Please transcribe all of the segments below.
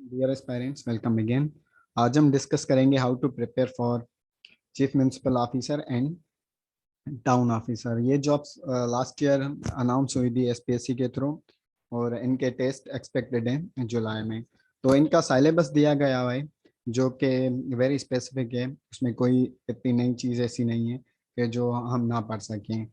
Dear aspirants, welcome again. आज हम discuss करेंगे how to prepare for chief municipal officer and town officer. ये jobs last year announce हुई थी SPSC के थ्रू और इनके टेस्ट एक्सपेक्टेड हैं जुलाई में। तो इनका सिलेबस दिया गया हुआ है जो कि वेरी स्पेसिफिक है। उसमें कोई इतनी नई चीज़ ऐसी नहीं है कि जो हम ना पढ़ सकें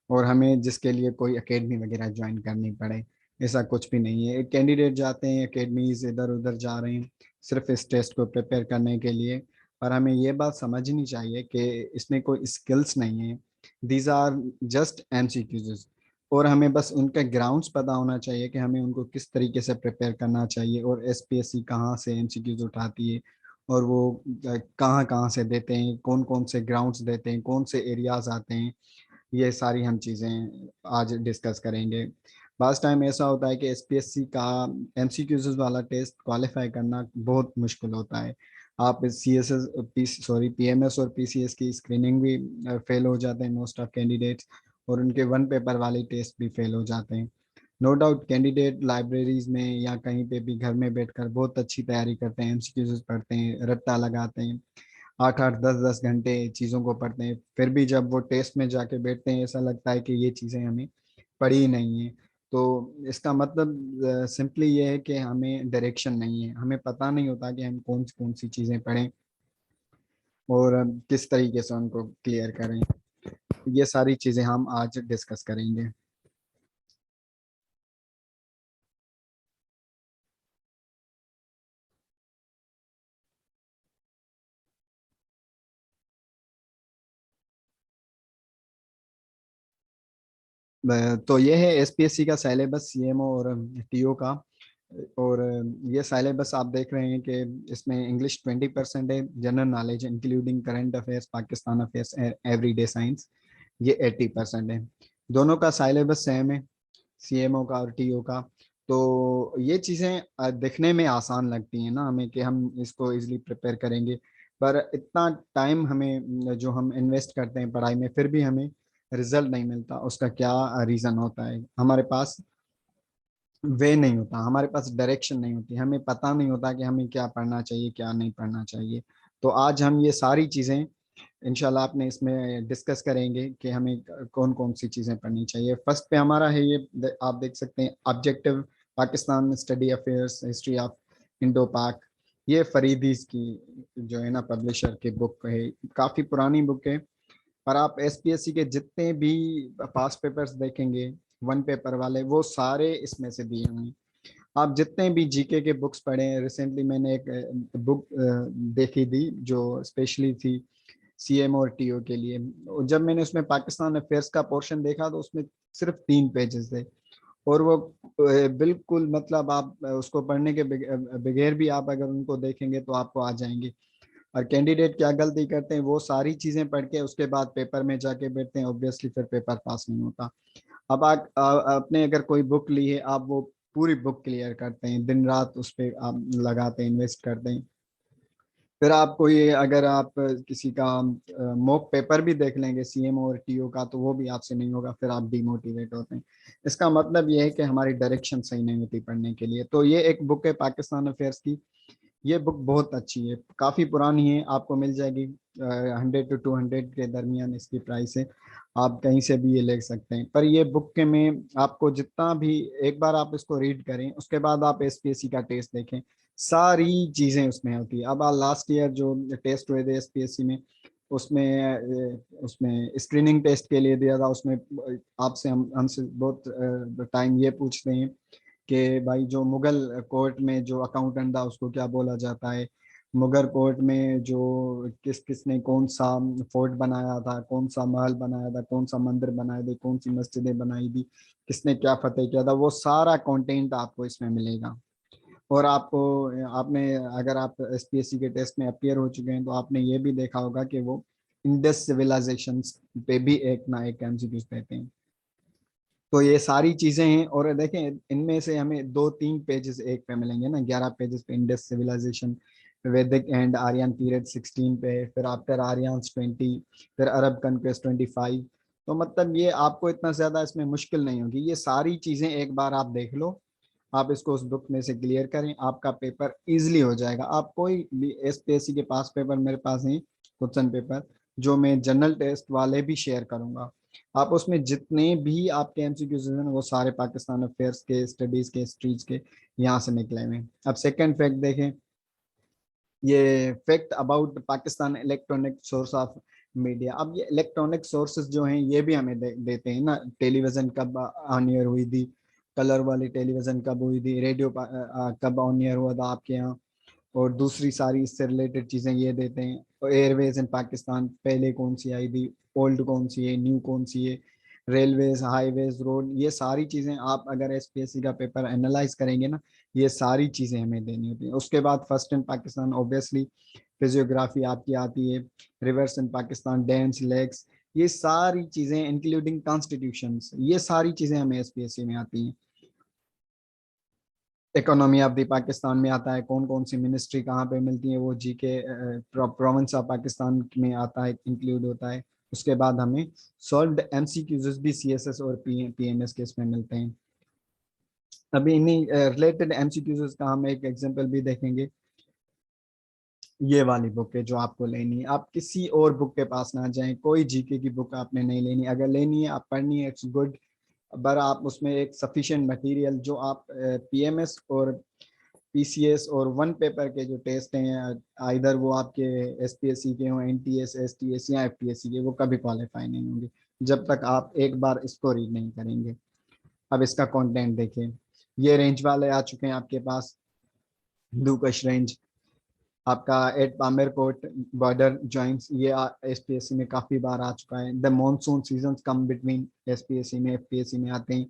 और हमें जिसके लिए कोई एकेडमी वगैरह ज्वाइन करनी पड़े। ऐसा कुछ भी नहीं है। कैंडिडेट जाते हैं एकेडमीज इधर उधर जा रहे हैं सिर्फ इस टेस्ट को प्रिपेयर करने के लिए। पर हमें ये बात समझनी चाहिए कि इसमें कोई स्किल्स नहीं है। These are just MCQs. और हमें बस उनके ग्राउंड्स पता होना चाहिए कि हमें उनको किस तरीके से प्रिपेयर करना चाहिए और एसपीएससी कहाँ से एमसीक्यूज उठाती है और वो कहाँ कहाँ से देते हैं, कौन कौन से ग्राउंड्स देते हैं, कौन से एरियाज आते हैं। ये सारी हम चीज़ें आज डिस्कस करेंगे। लास्ट टाइम ऐसा होता है कि एसपीएससी का एमसीक्यूज वाला टेस्ट क्वालिफाई करना बहुत मुश्किल होता है। आप सी एस एस पीएमएस और पीसीएस की स्क्रीनिंग भी फेल हो जाते हैं मोस्ट ऑफ कैंडिडेट्स, और उनके वन पेपर वाले टेस्ट भी फेल हो जाते हैं। नो डाउट कैंडिडेट लाइब्रेरीज में या कहीं पे भी घर में बैठकर बहुत अच्छी तैयारी करते हैं, एमसीक्यूज पढ़ते हैं, रट्टा लगाते हैं, 8-8 10-10 घंटे चीज़ों को पढ़ते हैं। फिर भी जब वो टेस्ट में जाके बैठते हैं ऐसा लगता है कि ये चीज़ें हमें पढ़ी ही नहीं है। तो इसका मतलब सिंपली ये है कि हमें डायरेक्शन नहीं है, हमें पता नहीं होता कि हम कौन कौन सी चीज़ें पढ़ें और किस तरीके से उनको क्लियर करें। ये सारी चीज़ें हम आज डिस्कस करेंगे। तो ये है एसपीएससी का सिलेबस, सीएमओ और टीओ का। और ये सिलेबस आप देख रहे हैं कि इसमें इंग्लिश 20% है, general knowledge including current affairs, Pakistan affairs, everyday science ये 80% है। दोनों का सिलेबस सेम है, सीएमओ का और टीओ का। तो ये चीज़ें दिखने में आसान लगती हैं ना हमें कि हम इसको इजीली प्रिपेयर करेंगे, पर इतना टाइम हमें जो हम इन्वेस्ट करते हैं पढ़ाई में फिर भी हमें रिजल्ट नहीं मिलता। उसका क्या रीज़न होता है? हमारे पास वे नहीं होता, हमारे पास डायरेक्शन नहीं होती, हमें पता नहीं होता कि हमें क्या पढ़ना चाहिए क्या नहीं पढ़ना चाहिए। तो आज हम ये सारी चीज़ें इंशाल्लाह आपने इसमें डिस्कस करेंगे कि हमें कौन कौन सी चीज़ें पढ़नी चाहिए। फर्स्ट पे हमारा है ये, आप देख सकते हैं objective Pakistan study affairs history of Indo पाक। ये फरीदीज की जो है ना पब्लिशर की बुक है, काफ़ी पुरानी बुक है। पर आप एसपीएससी के जितने भी पास पेपर्स देखेंगे वन पेपर वाले वो सारे इसमें से दिए हुए हैं। आप जितने भी जीके के बुक्स पढ़े हैं, रिसेंटली मैंने एक बुक देखी थी जो स्पेशली थी सीएम और टीओ के लिए। जब मैंने उसमें पाकिस्तान अफेयर्स का पोर्शन देखा तो उसमें सिर्फ 3 पेजेस थे, और वो बिल्कुल मतलब आप उसको पढ़ने के बगैर भी आप अगर उनको देखेंगे तो आपको आ जाएंगे। और कैंडिडेट क्या गलती करते हैं, वो सारी चीजें पढ़ के उसके बाद पेपर में जाके बैठते हैं, ऑब्वियसली फिर पेपर पास नहीं होता। अब आप आपने अगर कोई बुक ली है, आप वो पूरी बुक क्लियर करते हैं, दिन रात उस पर आप लगाते हैं, इन्वेस्ट करते हैं। फिर आपको ये अगर आप किसी का मॉक पेपर भी देख लेंगे सीएम और टीओ का तो वो भी आपसे नहीं होगा, फिर आप डिमोटिवेट होते हैं। इसका मतलब ये है कि हमारी डायरेक्शन सही नहीं होती पढ़ने के लिए। तो ये एक बुक है पाकिस्तान अफेयर्स की। ये बुक बहुत अच्छी है, काफ़ी पुरानी है, आपको मिल जाएगी 100 to 200 के दरमियान इसकी प्राइस है। आप कहीं से भी ये ले सकते हैं। पर ये बुक के में आपको जितना भी, एक बार आप इसको रीड करें उसके बाद आप एसपीएससी का टेस्ट देखें, सारी चीज़ें उसमें होती है। अब लास्ट ईयर जो टेस्ट हुए थे एसपीएससी में, उसमें स्क्रीनिंग टेस्ट के लिए दिया था, उसमें आपसे हमसे बहुत टाइम ये पूछते हैं कि भाई जो मुगल कोर्ट में जो अकाउंटेंट था उसको क्या बोला जाता है, मुगल कोर्ट में जो किस किसने कौन सा फोर्ट बनाया था, कौन सा महल बनाया था, कौन सा मंदिर बनाया था, कौन सी मस्जिदें बनाई थी, किसने क्या फतेह किया था, वो सारा कंटेंट आपको इसमें मिलेगा। और आपको, आपने अगर आप एसपीएससी के टेस्ट में अपियर हो चुके हैं तो आपने ये भी देखा होगा कि वो इंडस सिविलाइजेशन पे भी एक ना एक एमसीक्यूज देते हैं। तो ये सारी चीजें हैं। और देखें इनमें से हमें 2-3 पेजेस एक पे मिलेंगे ना, 11 पेजेस पे इंडस सिविलाइजेशन, वैदिक एंड आर्यन पीरियड 16 पे, फिर आफ्टर आर्यंस 20, फिर अरब कन्क्वेस्ट 25। तो मतलब ये आपको इतना ज्यादा इसमें मुश्किल नहीं होगी, ये सारी चीजें एक बार आप देख लो आप इसको उस बुक में से क्लियर करें, आपका पेपर इजीली हो जाएगा। आप कोई भी एसपीएससी के पास पेपर मेरे पास हैं, क्वेश्चन पेपर जो मैं जनरल टेस्ट वाले भी शेयर करूंगा, आप उसमें जितने भी आपके एमसीक्यूज हैं वो सारे पाकिस्तान अफेयर्स के, स्टडीज के, हिस्ट्रीज के यहाँ से निकले हुए हैं। अब सेकंड फैक्ट देखें, ये fact about Pakistan electronic source of media. अब ये इलेक्ट्रॉनिक सोर्सेज जो हैं ये भी हमें देते हैं ना, टेलीविजन कब ऑन एयर हुई थी, कलर वाली टेलीविजन कब हुई थी, रेडियो कब ऑन एयर हुआ था आपके यहाँ, और दूसरी सारी इससे रिलेटेड चीज़ें ये देते हैं। तो एयरवेज इन पाकिस्तान पहले कौन सी आई थी, ओल्ड कौन सी है, न्यू कौन सी है, रेलवेज, हाईवेज, रोड, ये सारी चीज़ें आप अगर एसपीएससी का पेपर एनालाइज करेंगे ना, ये सारी चीज़ें हमें देनी होती हैं। उसके बाद first in Pakistan obviously physiography आपकी आती है, रिवर्स इन पाकिस्तान, डैम्स, लेक्स, ये सारी चीज़ें इंक्लूडिंग कॉन्स्टिट्यूशन, ये सारी चीज़ें हमें एसपीएससी में आती हैं। इकोनॉमी ऑफ द पाकिस्तान में आता है, कौन कौन सी मिनिस्ट्री कहाँ पे मिलती है, वो जीके प्रोविंस ऑफ पाकिस्तान में आता है, इंक्लूड होता है। उसके बाद हमें सॉल्व्ड एमसीक्यूज भी सीएसएस और पीएमएस के इसमें मिलते हैं। अभी इन्हीं रिलेटेड एमसीक्यूज का हम एक एग्जांपल भी देखेंगे। ये वाली बुक है जो आपको लेनी है, आप किसी और बुक के पास ना जाएं, कोई जीके की बुक आपने नहीं लेनी, अगर लेनी है आप पढ़नी है इट्स गुड, पर आप उसमें एक सफिशिएंट मटेरियल जो आप पीएमएस और पीसीएस और वन पेपर के जो टेस्ट हैं, आइधर वो आपके एसपीएससी के हों, एनटीएस, एसटीएस या एफटीएससी के, वो कभी क्वालिफाई नहीं होंगे जब तक आप एक बार इसको रीड नहीं करेंगे। अब इसका कंटेंट देखिए, ये रेंज वाले आ चुके हैं आपके पास, हिंदू कश रेंज आपका एट पामेर कोट बॉर्डर जॉइंट्स, ये एसपीएससी में काफी बार आ चुका है। The monsoon season come between, SPSC में एफपीएससी में आते हैं।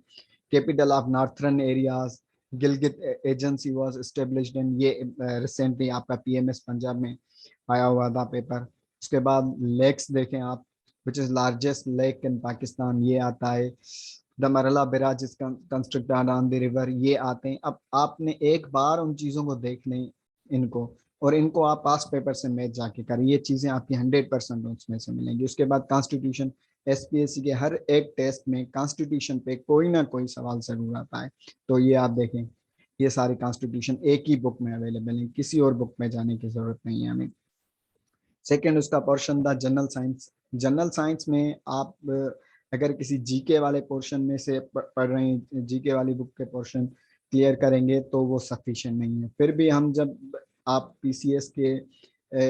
Capital of northern areas, Gilgit agency was established in, ये रिसेंटली आपका पीएमएस पंजाब में आया हुआ था पेपर। उसके बाद लेक्स देखें आप, which is largest lake in Pakistan, ये आता है। The Marala barrage is constructed on the river, ये आते हैं। अब आपने एक बार उन चीज़ों को देख लें इनको, और इनको आप पास पेपर से मैच जाके करें, ये चीज़ें आपकी 100% उसमें से मिलेंगी। उसके बाद कॉन्स्टिट्यूशन, एसपीएससी के हर एक टेस्ट में कॉन्स्टिट्यूशन पे कोई ना कोई सवाल जरूर आता है, तो ये आप देखें, ये सारी कॉन्स्टिट्यूशन एक ही बुक में अवेलेबल है, किसी और बुक में जाने की जरूरत नहीं है हमें। सेकेंड उसका पोर्शन था जनरल साइंस। जनरल साइंस में आप अगर किसी जीके वाले पोर्शन में से पढ़ रहे हैं, जीके वाली बुक के पोर्शन क्लियर करेंगे तो वो सफिशिएंट नहीं है। फिर भी हम जब आप पीसीएस के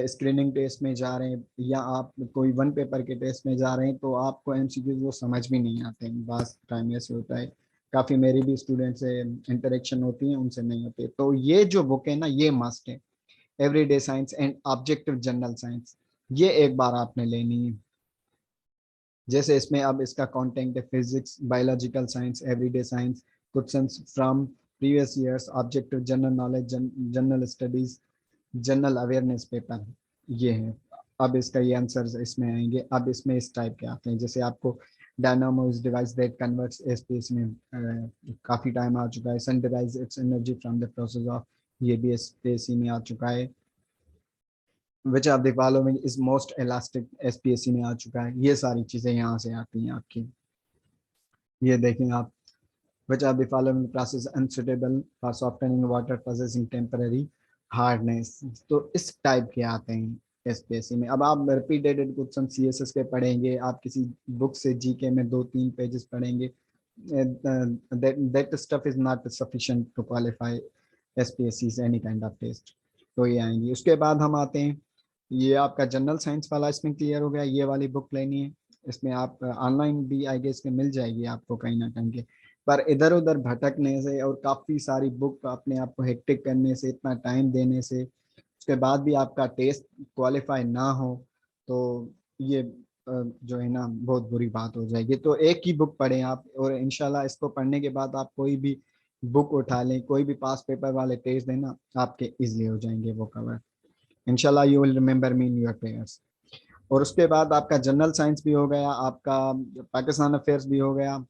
स्क्रीनिंग टेस्ट में जा रहे हैं या आप कोई वन पेपर के टेस्ट में जा रहे हैं तो आपको एमसीक्यूज वो समझ भी नहीं आते हैं, बस टाइम ऐसे होता है। काफ़ी मेरी भी स्टूडेंट से इंटरेक्शन होती है, उनसे नहीं होती, तो ये जो बुक है ना ये मस्ट है, everyday science and objective general science, ये एक बार आपने लेनी है। जैसे इसमें अब इसका कंटेंट है physics, biological science, everyday science, questions from previous years, objective general knowledge, general studies, general awareness paper, ये है। अब इसका ये आंसर्स इसमें आएंगे। अब इसमें इस टाइप के आते हैं, जैसे आपको dynamo is device that converts SPS में काफ़ी टाइम आ चुका है। Sun derives its energy from the process of, ये भी एसपीएससी में आ चुका है। Which of the following is most elastic, SPSC में आ चुका है। ये सारी चीज़ें यहाँ से आती हैं आपकी। ये देखें आप, विच of the following process unsuitable for softening water processing temporary hardness, तो इस टाइप के आते हैं एसपीएससी में। अब आप रिपीटेड क्वेश्चन सीएसएस के पढ़ेंगे, आप किसी बुक से जीके में 2-3 पेजेस पढ़ेंगे, that stuff is not sufficient to qualify SPSC's any kind of test, तो ये आएंगी। उसके बाद हम आते हैं, ये आपका जनरल साइंस वाला इसमें क्लियर हो गया। ये वाली बुक लेनी है, इसमें आप ऑनलाइन भी आई गेस के मिल जाएगी आपको कहीं ना कहीं के, पर इधर उधर भटकने से और काफ़ी सारी बुक अपने आप को हेक्टिक करने से, इतना टाइम देने से, उसके बाद भी आपका टेस्ट क्वालिफाई ना हो, तो ये जो है ना बहुत बुरी बात हो जाएगी। तो एक ही बुक पढ़ें आप, और इंशाल्लाह इसको पढ़ने के बाद आप कोई भी बुक उठा लें, कोई भी पास पेपर वाले टेस्ट देना, आपके इजली हो जाएंगे वो कवर। इंशाल्लाह you will remember me in your prayers. और उसके बाद आपका जनरल साइंस भी हो गया, आपका पाकिस्तान अफेयर्स भी हो गया।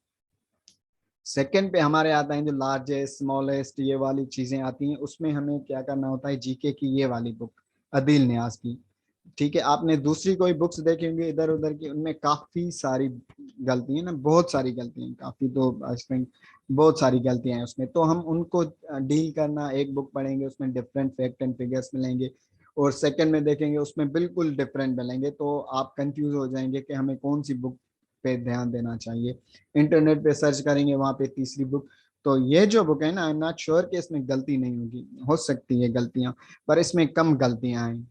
सेकंड पे हमारे आता है जो लार्जेस्ट, स्मॉलेस्ट, ये वाली चीज़ें आती हैं, उसमें हमें क्या करना होता है, जीके की ये वाली बुक अदील न्याज की, ठीक है, आपने दूसरी कोई बुक्स देखी होंगी इधर उधर की, उनमें काफी सारी गलतियां ना, बहुत सारी गलतियां, काफी तो आई थिंक बहुत सारी गलतियां हैं उसमें। तो हम उनको डील करना, एक बुक पढ़ेंगे उसमें डिफरेंट फैक्ट एंड फिगर्स मिलेंगे, और सेकंड में देखेंगे उसमें बिल्कुल डिफरेंट मिलेंगे, तो आप कंफ्यूज हो जाएंगे कि हमें कौन सी बुक पे ध्यान देना चाहिए। इंटरनेट पे सर्च करेंगे वहां पे तीसरी बुक। तो ये जो बुक है ना, आई एम नॉट श्योर कि इसमें गलती नहीं होगी, हो सकती है गलतियां, पर इसमें कम गलतियां हैं।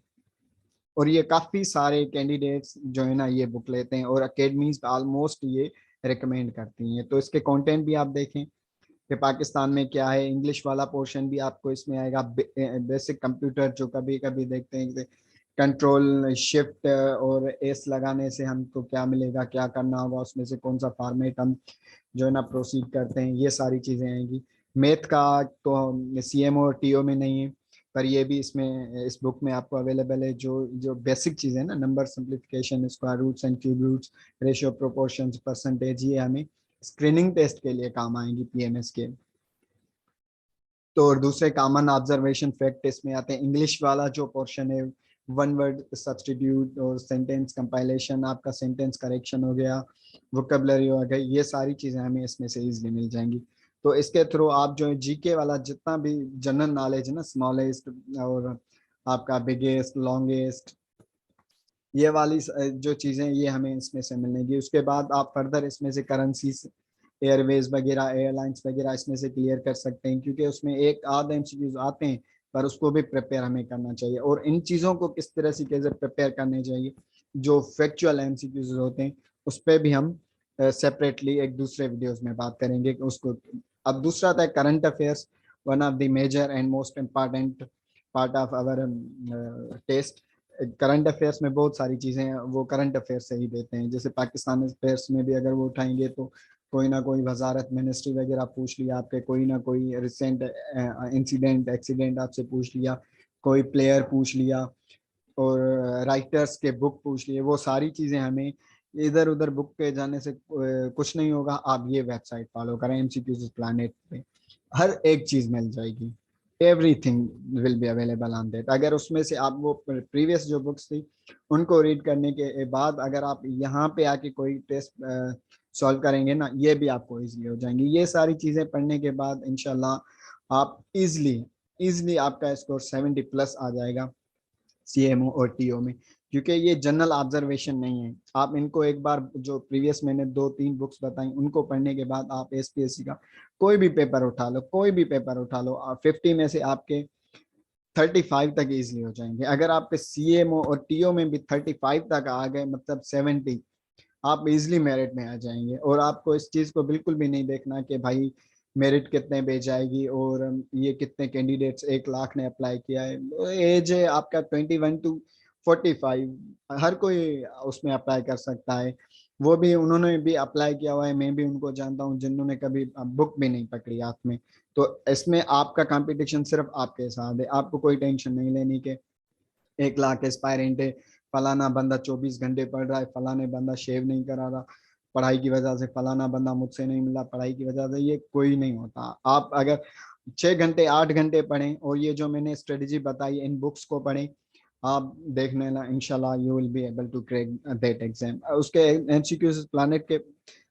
और ये काफी सारे कैंडिडेट्स जो है ना ये बुक लेते हैं, और अकेडमीज ऑलमोस्ट ये रिकमेंड करती हैं। तो इसके कंटेंट भी आप देखें कि पाकिस्तान में क्या है, इंग्लिश वाला पोर्शन भी आपको इसमें आएगा, बेसिक कंप्यूटर जो कभी कभी देखते हैं, कंट्रोल शिफ्ट और एस लगाने से हमको क्या मिलेगा, क्या करना होगा, उसमें से कौन सा फॉर्मेट हम जो है ना प्रोसीड करते हैं, ये सारी चीजें आएंगी। मैथ का तो सीएमओ और टीओ में नहीं है, पर ये भी इसमें इस बुक में आपको अवेलेबल है। जो जो बेसिक चीजें हैं ना, number simplification, square roots and cube roots, ratio proportions, percentage, ये हमें स्क्रीनिंग टेस्ट के लिए काम आएंगी पीएमएस के। तो और दूसरे कॉमन ऑब्जर्वेशन फैक्ट इसमें आते हैं। इंग्लिश वाला जो पोर्शन है, वन वर्ड सब्सटीट्यूट और सेंटेंस कंपाइलेशन, आपका सेंटेंस करेक्शन हो गया, वोकेबलरी हो गई, ये सारी चीजें हमें इसमें से इजीली मिल जाएंगी। तो इसके थ्रू आप जो है जीके वाला जितना भी जनरल नॉलेज है ना, स्मॉलेस्ट और आपका बिगेस्ट, लॉन्गेस्ट, ये वाली जो चीजें ये हमें इसमें से मिलेंगी। उसके बाद आप फर्दर इसमें से करेंसीज, एयरवेज वगैरह, एयरलाइंस वगैरह इसमें से क्लियर कर सकते हैं, क्योंकि उसमें एक आध एमसीक्यूज आते हैं, पर उसको भी प्रिपेयर हमें करना चाहिए। और इन चीज़ों को किस तरह से कैसे प्रिपेयर करने चाहिए, जो फैक्चुअल एमसीक्यूज होते हैं, उस पर भी हम सेपरेटली एक दूसरे वीडियोज में बात करेंगे कि उसको। अब दूसरा था current affairs, one of the major and most important part of our test. Current affairs में बहुत सारी चीज़ें हैं, वो करंट अफेयर्स से ही देते हैं। जैसे पाकिस्तान अफेयर्स में भी अगर वो उठाएंगे तो कोई ना कोई वजारत, मिनिस्ट्री वगैरह पूछ लिया आपके, कोई ना कोई रिसेंट इंसिडेंट एक्सीडेंट आपसे पूछ लिया, कोई प्लेयर पूछ लिया, और राइटर्स के बुक पूछ लिए, वो सारी चीज़ें हमें इधर उधर बुक पे जाने से कुछ नहीं होगा। आप ये वेबसाइट फॉलो करें, एमसीक्यूज प्लानेट पे हर एक चीज़ मिल जाएगी, everything will be available on that. अगर उसमें से आप वो प्रीवियस जो बुक्स थी उनको रीड करने के बाद अगर आप यहाँ पे आके कोई टेस्ट सॉल्व करेंगे ना, ये भी आपको इजीली हो जाएंगी। ये सारी चीज़ें पढ़ने के बाद इंशाल्लाह आप इजली इजली आपका स्कोर 70+ आ जाएगा सीएमओ और टीओ में, क्योंकि ये जनरल ऑब्जर्वेशन नहीं है। आप इनको एक बार, जो प्रीवियस मैंने 2-3 बुक्स बताई, उनको पढ़ने के बाद आप एसपीएससी का कोई भी पेपर उठा लो, कोई भी पेपर उठा लो, 50 में से आपके 35 तक इजिली हो जाएंगे। अगर आपके सीएमओ और टीओ में भी 35 तक आ गए, मतलब 70, आप इजिली मेरिट में आ जाएंगे। और आपको इस चीज़ को बिल्कुल भी नहीं देखना कि भाई मेरिट कितने पे जाएगी और ये कितने कैंडिडेट्स 1 लाख ने अप्लाई किया है। एज है आपका 21 to 45, हर कोई उसमें अप्लाई कर सकता है। वो भी उन्होंने भी अप्लाई किया हुआ है, मैं भी उनको जानता हूँ जिन्होंने कभी बुक भी नहीं पकड़ी हाथ में। तो इसमें आपका कंपटीशन सिर्फ आपके साथ है, आपको कोई टेंशन नहीं लेनी कि 1 लाख एस्पायरेंट है, फलाना बंदा 24 घंटे पढ़ रहा है, फलाने बंदा शेव नहीं करा रहा पढ़ाई की वजह से, फलाना बंदा मुझसे नहीं मिला पढ़ाई की वजह से, ये कोई नहीं होता। आप अगर 6 घंटे 8 घंटे पढ़ें और ये जो मैंने स्ट्रेटजी बताई इन बुक्स को पढ़ें, आप देख लेना इंशाल्लाह you will be able to crack that exam. उसके एमसीक्यूज प्लानेट के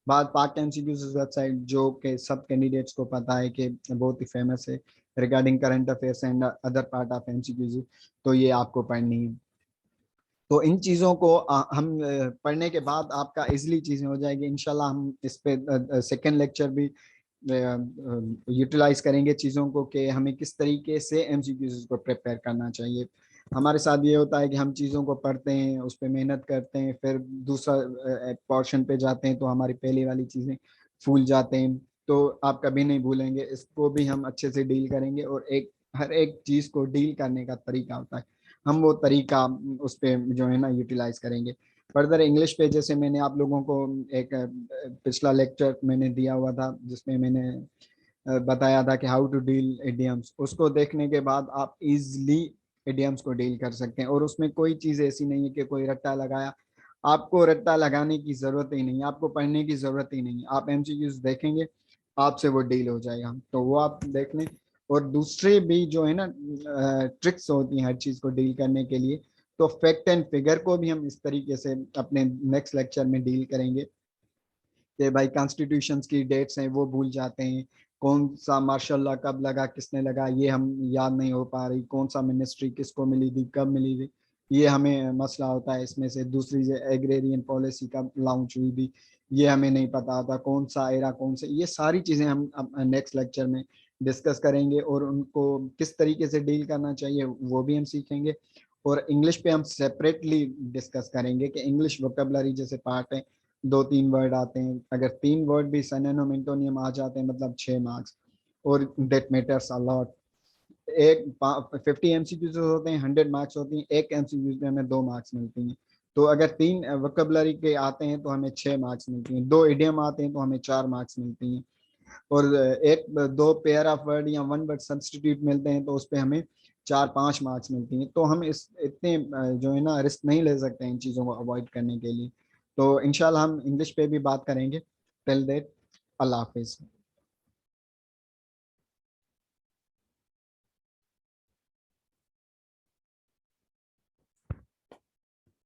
बाद पाक एमसीक्यूज वेबसाइट, जो कि सब कैंडिडेट्स को पता है कि बहुत ही फेमस है regarding current affairs and other part of MCQs, तो ये आपको पढ़नी है। तो इन चीज़ों को हम पढ़ने के बाद आपका इजीली चीज़ें हो जाएगी इंशाल्लाह। हम इस पे सेकेंड लेक्चर भी यूटिलाइज करेंगे चीज़ों को, कि हमें किस तरीके से एमसीक्यूज को प्रिपेयर करना चाहिए। हमारे साथ ये होता है कि हम चीज़ों को पढ़ते हैं, उस पर मेहनत करते हैं, फिर दूसरा पोर्शन पे जाते हैं तो हमारी पहली वाली चीज़ें भूल जाते हैं। तो आप कभी नहीं भूलेंगे, इसको भी हम अच्छे से डील करेंगे। और एक हर एक चीज़ को डील करने का तरीका होता है, हम वो तरीका उस पर जो है ना यूटिलाइज करेंगे। फर्दर इंग्लिश पे जैसे मैंने आप लोगों को एक पिछला लेक्चर मैंने दिया हुआ था जिसमें मैंने बताया था कि हाउ टू डील इडियम्स, उसको देखने के बाद आप इजली इडियम्स को डील कर सकते हैं। और उसमें कोई चीज़ ऐसी नहीं है कि कोई रट्टा लगाया, आपको रट्टा लगाने की ज़रूरत ही नहीं, आपको पढ़ने की ज़रूरत ही नहीं, आप एमसीक्यूज देखेंगे आपसे वो डील हो जाएगा, तो वो आप देख लें। और दूसरे भी जो है ना ट्रिक्स होती हैं हर चीज़ को डील करने के लिए, तो फैक्ट एंड फिगर को भी हम इस तरीके से अपने नेक्स्ट लेक्चर में डील करेंगे कि भाई कॉन्स्टिट्यूशन की डेट्स हैं वो भूल जाते हैं, कौन सा मार्शल लॉ कब लगा, किसने लगा, ये हम याद नहीं हो पा रही, कौन सा मिनिस्ट्री किसको मिली थी, कब मिली थी, ये हमें मसला होता है इसमें से। दूसरी जो एग्रेरियन पॉलिसी कब लॉन्च हुई थी, ये हमें नहीं पता था, कौन सा एरा कौन से, ये सारी चीज़ें हम नेक्स्ट लेक्चर में डिस्कस करेंगे और उनको किस तरीके से डील करना चाहिए वो भी हम सीखेंगे। और इंग्लिश पे हम सेपरेटली डिस्कस करेंगे कि इंग्लिश वोकेबलरी जैसे पार्ट है, 2-3 वर्ड आते हैं, अगर 3 वर्ड भी सिनोनिम एंटोनियम आ जाते हैं मतलब 6 मार्क्स, और दैट मैटर्स अ लॉट। एक 50 MCQs होते हैं, 100 मार्क्स होती हैं, एक MCQ में हमें 2 मार्क्स मिलती हैं। तो अगर 3 वोकेबलरी के आते हैं तो हमें 6 मार्क्स मिलती हैं, 2 इडियम आते हैं तो हमें 4 मार्क्स मिलती हैं, और एक 2 पेयर ऑफ वर्ड या 1 वर्ड सब्सटीट्यूट मिलते हैं तो उस पर हमें 4-5 मार्क्स मिलती हैं। तो हम इस इतने जो है ना रिस्क नहीं ले सकते इन चीज़ों को अवॉइड करने के लिए। तो इंशाल्लाह हम इंग्लिश पे भी बात करेंगे। टिल दैट, अल्लाह हाफिज़।